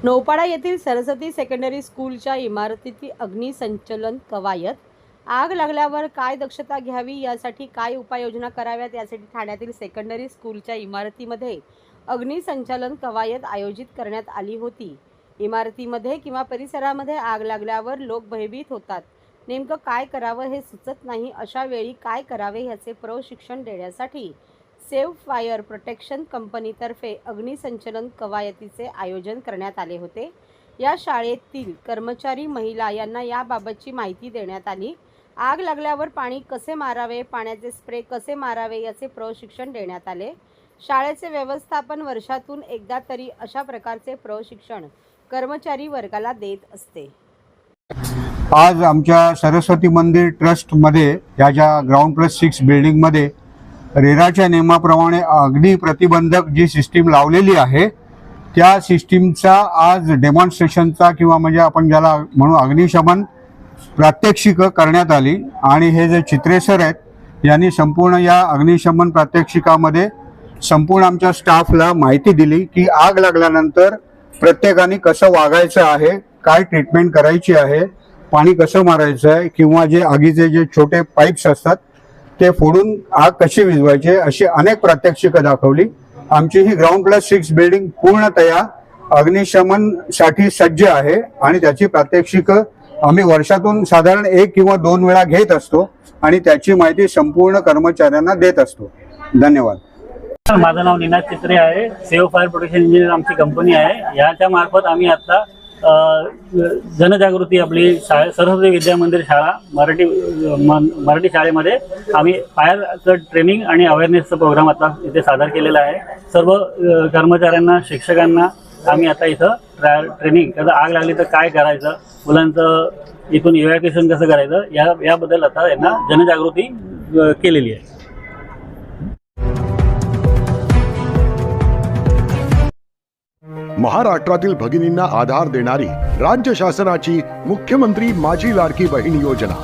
नौपाडा येथील सरस्वती सेकंडरी स्कूलच्या इमारतीतील अग्निसंचलन कवायत आग लागल्यावर काय दक्षता घ्यावी, यासाठी काय उपाययोजना कराव्यात, यासाठी ठाण्यातील सेकंडरी स्कूलच्या इमारतीमध्ये अग्निसंचालन कवायत आयोजित करण्यात आली होती। इमारतीमध्ये किंवा परिसरामध्ये आग लागल्यावर लोक भयभीत होतात। नेमकं काय करावं हे सुचत नाही। अशा वेळी काय करावे याचे प्रशिक्षण देण्यासाठी सेव्ह फायर प्रोटेक्शन कंपनीतर्फे अग्निसंचलन कवायतीचे आयोजन करण्यात आले होते। या शाळेतील कर्मचारी महिला यांना याबाबतची माहिती देण्यात आली। आग लागल्यावर पाणी कसे मारावे, पाण्याचे स्प्रे कसे मारावे याचे प्रशिक्षण देण्यात आले। शाळेचे व्यवस्थापन वर्षातून एकदा तरी अशा प्रकारचे प्रशिक्षण कर्मचारी वर्गाला देत असते। आज आमच्या सरस्वती मंदिर ट्रस्टमध्ये या ज्या ग्राउंड+6 बिल्डिंगमध्ये रेराच्या नियमाप्रमाणे अग्नी प्रतिबंधक जी सिस्टीम लावलेली आहे त्या सिस्टीमचा आज डेमॉन्स्ट्रेशनचा किंवा म्हणजे आपण ज्याला म्हणू अग्निशमन प्रात्यक्षिक करण्यात आली। आणि हे जे चित्रे सर आहेत यांनी संपूर्ण या अग्निशमन प्रात्यक्षिकामध्ये संपूर्ण आमच्या स्टाफला माहिती दिली की आग लागल्यानंतर प्रत्येकाने कसं वागायचं आहे, काय ट्रीटमेंट करायची आहे, पाणी कसं मारायचं आहे, किंवा जे आगीचे जे छोटे पाईप्स असतात ते फोडून आग कशी विझवायची, अशी अनेक प्रात्यक्षिकं दाखवली। आमची ही ग्राउंड+6 बिल्डिंग पूर्णतया अग्निशमनसाठी सज्ज आहे आणि त्याची प्रात्यक्षिकं आम्ही वर्षातून साधारण 1 किंवा 2 वेळा घेत असतो आणि त्याची माहिती संपूर्ण कर्मचाऱ्यांना देत असतो। धन्यवाद। माझं नाव निनाद चित्रे आहे। सेव्ह फायर प्रोटेक्शन इंजिनियर आमची कंपनी आहे। याच्या मार्फत आम्ही आता जनजागृती आपली सरस्वती विद्या मंदिर शाळा मराठी शाळेमध्ये आम्ही फायरचं ट्रेनिंग आणि अवेअरनेसचा प्रोग्राम आता इथे सादर केलेला आहे। सर्व कर्मचाऱ्यांना, शिक्षकांना आम्ही आता इथं ट्रेनिंग, कसं आग लागली तर काय करायचं, मुलांचं इथून इव्हॅक्युएशन कसं करायचं याबद्दल आता यांना जनजागृती केलेली आहे। महाराष्ट्रातील भगिनींना आधार देणारी राज्य शासनाची मुख्यमंत्री माझी लाडकी बहीण योजना।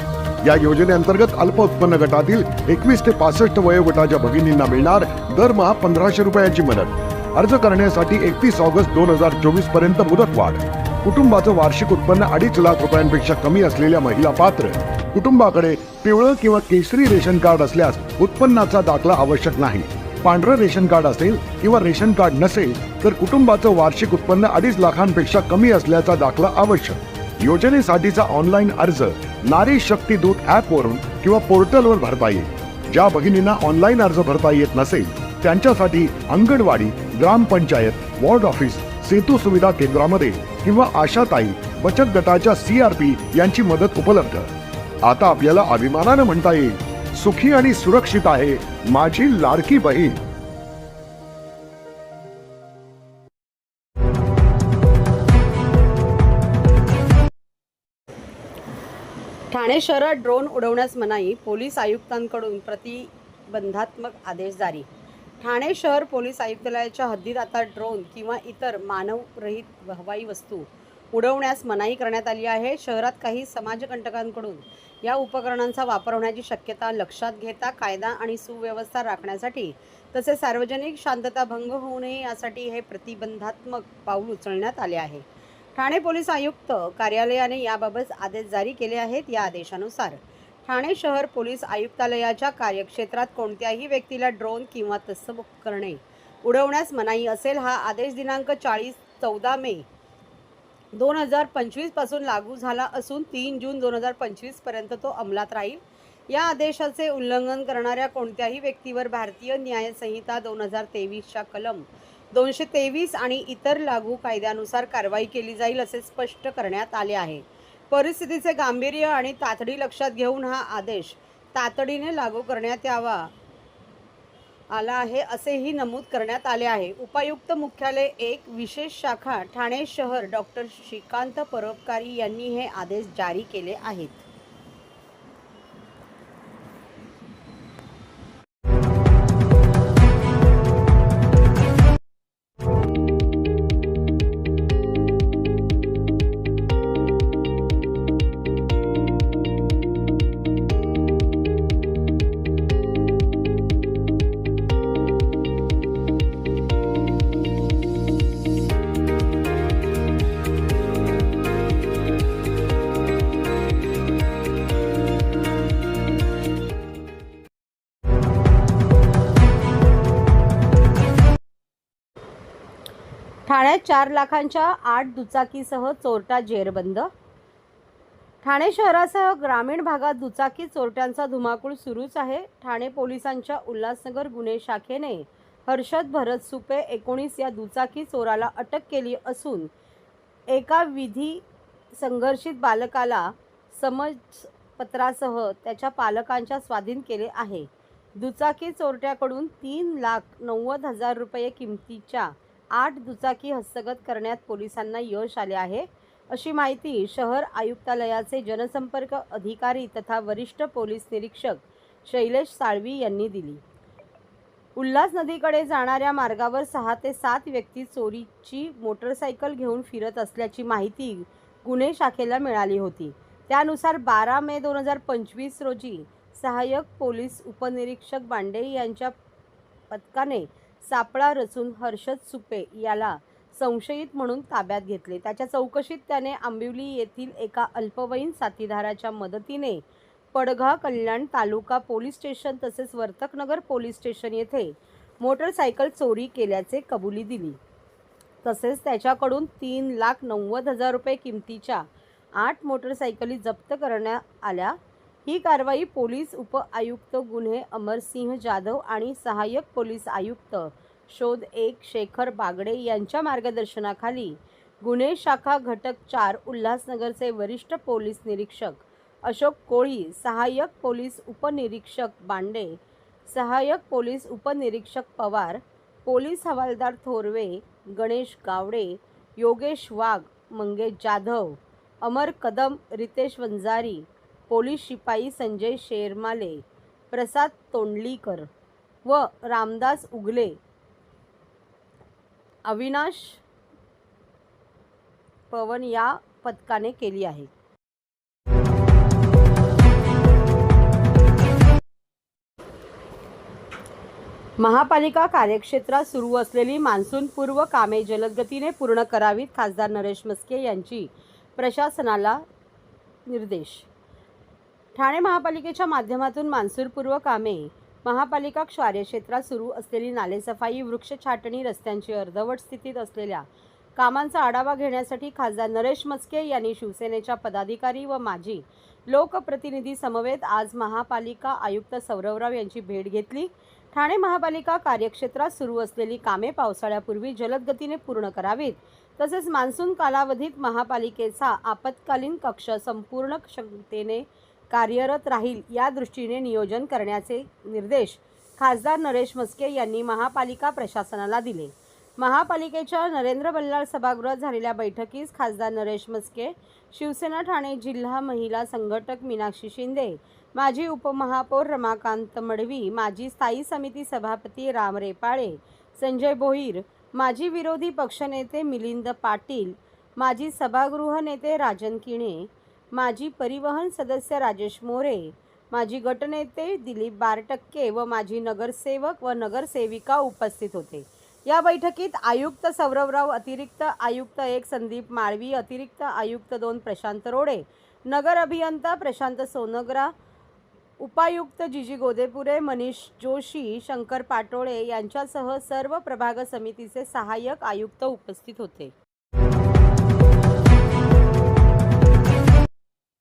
या योजनेअंतर्गत अल्प उत्पन्न गटातील 21 ते 65 वयोगटाच्या भगिनींना मिळणार दरमहा 1500 रुपयाची मदत। अर्ज करण्यासाठी 31 ऑगस्ट 2024 पर्यंत मुदतवाढ। कुटुंबाचं वार्षिक उत्पन्न 2.5 लाख रुपयांपेक्षा कमी असलेल्या महिला पात्र। कुटुंबाकडे पिवळं किंवा केशरी रेशन कार्ड असल्यास उत्पन्नाचा दाखला आवश्यक नाही। पांढरं रेशन कार्ड असेल किंवा रेशन कार्ड नसेल तर कुटुंबाचं वार्षिक उत्पन्न 2.5 लाखांपेक्षा कमी असल्याचा दाखला आवश्यक। योजनेसाठीचा ऑनलाईन अर्ज नारी शक्ती दूत ॲपवरून किंवा पोर्टलवर भरता येईल। ज्या भगिनींना ऑनलाईन अर्ज भरता येत नसेल त्यांच्यासाठी अंगणवाडी, ग्रामपंचायत, वॉर्ड ऑफिस, सेतू सुविधा केंद्रामध्ये किंवा आशाताई बचत गटाच्या CRP यांची मदत उपलब्ध। आता आपल्याला अभिमानानं म्हणता येईल, सुखी आणि सुरक्षित आहे माझी लाडकी बहीण। ठाणे शहरात ड्रोन उडवण्यास मनाई, पोलीस आयुक्तांकडून प्रतिबंधात्मक आदेश जारी। ठाणे शहर पोलीस आयुक्तालयाच्या हद्दीत आता ड्रोन किंवा इतर मानवरहित हवाई वस्तू उडवण्यास मनाई करण्यात आली आहे। शहरात काही समाजकंटकांकडून या उपकरणांचा वापर होण्याची शक्यता लक्षात घेता कायदा आणि सुव्यवस्था राखण्यासाठी तसेच सार्वजनिक शांतता भंग होऊ नये यासाठी हे प्रतिबंधात्मक पाऊल उचलण्यात आले आहे। ठाणे पोलीस आयुक्त कार्यालयाने याबाबत आदेश जारी केले आहेत। या आदेशानुसार ठाणे शहर पोलीस आयुक्तालयाच्या कार्यक्षेत्रात कोणत्याही व्यक्तीला ड्रोन किंवा तत्सम उपकरणे उडवण्यास मनाई असेल। हा आदेश दिनांक 14 मे 2025 पासून लागू झाला असून 3 जून 2025 पर्यंत तो अंमलात राहील। या आदेशाचे उल्लंघन करणाऱ्या कोणत्याही व्यक्तीवर भारतीय न्याय संहिता 2023च्या कलम 223 आणि इतर लागू कायद्यानुसार कारवाई केली जाईल असे स्पष्ट करण्यात आले आहे। परिस्थितीचे गांभीर्य आणि तातडी लक्षात घेऊन हा आदेश तातडीने लागू करण्यात आला आहे असेही नमूद करण्यात आले आहे। उपायुक्त मुख्यालय 1 विशेष शाखा ठाणे शहर डॉक्टर श्रीकांत परोपकारी यांनी हे आदेश जारी केले आहेत। ठाण्यात 4 लाखांच्या 8 दुचाकीसह चोरटा जेरबंद. ठाणे शहरासह ग्रामीण भागात दुचाकी चोरट्यांचा धुमाकूळ सुरूच आहे. ठाणे पोलिसांच्या उल्हासनगर गुन्हे शाखेने हर्षद भरत सुपे 19 या दुचाकी चोराला अटक केली असून एका विधी संघर्षित बालकाला समजपत्रासह त्याच्या पालकांच्या स्वाधीन केले आहे. दुचाकी चोरट्याकडून 3,90,000 रुपये किमतीच्या 8 दुचाकी हस्तगत करण्यात पोलिसांना यश आले आहे, अशी माहिती शहर आयुक्तालयाचे जनसंपर्क अधिकारी तथा वरिष्ठ पोलीस निरीक्षक शैलेश साळवी यांनी दिली. उल्हास नदीकडे जाणाऱ्या मार्गावर 6 ते 7 व्यक्ती चोरीची मोटरसायकल घेऊन फिरत असल्याची माहिती गुन्हे शाखेला मिळाली होती. त्यानुसार 12 मे 2025 रोजी सहाय्यक पोलीस उपनिरीक्षक बांडे यांच्या पथकाने सापळा रचून हर्षद सुपे याला संशयित म्हणून ताब्यात घेतले. त्याच्या चौकशीत त्याने आंबिवली येथील एका अल्पवयीन साथीदाराच्या मदतीने पडघा कल्याण तालुका पोलीस स्टेशन तसेच वर्तकनगर पोलीस स्टेशन येथे मोटरसायकल चोरी केल्याचे कबुली दिली. तसेच त्याच्याकडून 3,90,000 रुपये किमतीच्या 8 मोटरसायकली जप्त करण्यात आल्या. ही कारवाई पोलीस उपआयुक्त गुन्हे अमरसिंह जाधव आणि सहाय्यक पोलीस आयुक्त शोध 1 शेखर बागडे यांच्या मार्गदर्शनाखाली गुन्हे शाखा घटक 4 उल्हासनगरचे वरिष्ठ पोलीस निरीक्षक अशोक कोळी, सहाय्यक पोलीस उपनिरीक्षक बांडे, सहाय्यक पोलीस उपनिरीक्षक पवार, पोलीस हवालदार थोरवे, गणेश गावडे, योगेश वाघ, मंगेश जाधव, अमर कदम, रितेश वंजारी, पोलीस शिपाई संजय शेरमाले, प्रसाद तोंडलीकर व रामदास उगले, अविनाश पवन या पथकाने केली आहे. महापालिका कार्यक्षेत्रात सुरू असलेली मान्सूनपूर्व कामे जलद गतीने पूर्ण करावीत, खासदार नरेश म्हस्के यांची प्रशासनाला निर्देश. ठाणे महापालिकेच्या माध्यमातून मान्सूनपूर्व कामे महापालिका कार्यक्षेत्रात सुरू असलेली नालेसफाई, वृक्ष छाटणी, रस्त्यांची अर्धवट स्थितीत असलेल्या कामांचा आढावा घेण्यासाठी खासदार नरेश म्हस्के यांनी शिवसेनेच्या पदाधिकारी व माजी लोकप्रतिनिधी समवेत आज महापालिका आयुक्त सौरवराव यांची भेट घेतली. ठाणे महापालिका कार्यक्षेत्रात सुरू असलेली कामे पावसाळ्यापूर्वी जलद गतीने पूर्ण करावीत, तसेच मान्सून कालावधीत महापालिकेचा आपत्कालीन कक्ष संपूर्ण क्षमतेने कार्यरत राहील या दृष्टीने नियोजन करण्याचे निर्देश खासदार नरेश म्हस्के यांनी महापालिका प्रशासनाला दिले. महापालिकेच्या नरेंद्र बल्लाळ सभागृहात झालेल्या बैठकीस खासदार नरेश म्हस्के, शिवसेना ठाणे जिल्हा महिला संघटक मीनाक्षी शिंदे, माजी उपमहापौर रमाकांत मडवी, माजी स्थायी समिती सभापती राम रेपाळे, संजय भोईर, माजी विरोधी पक्षनेते मिलिंद पाटील, माजी सभागृह नेते राजन किणे, माजी परिवहन सदस्य राजेश मोरे, माजी गटनेते दिलीप बारटक्के व माजी नगरसेवक व नगरसेविका उपस्थित होते. या बैठकीत आयुक्त सौरवराव, अतिरिक्त आयुक्त 1 संदीप माळवी, अतिरिक्त आयुक्त 2 प्रशांत रोडे, नगर अभियंता प्रशांत सोनग्रा, उपायुक्त जिजी गोदेपुरे, मनीष जोशी, शंकर पाटोळे यांच्यासह सर्व प्रभाग समितीचे सहाय्यक आयुक्त उपस्थित होते.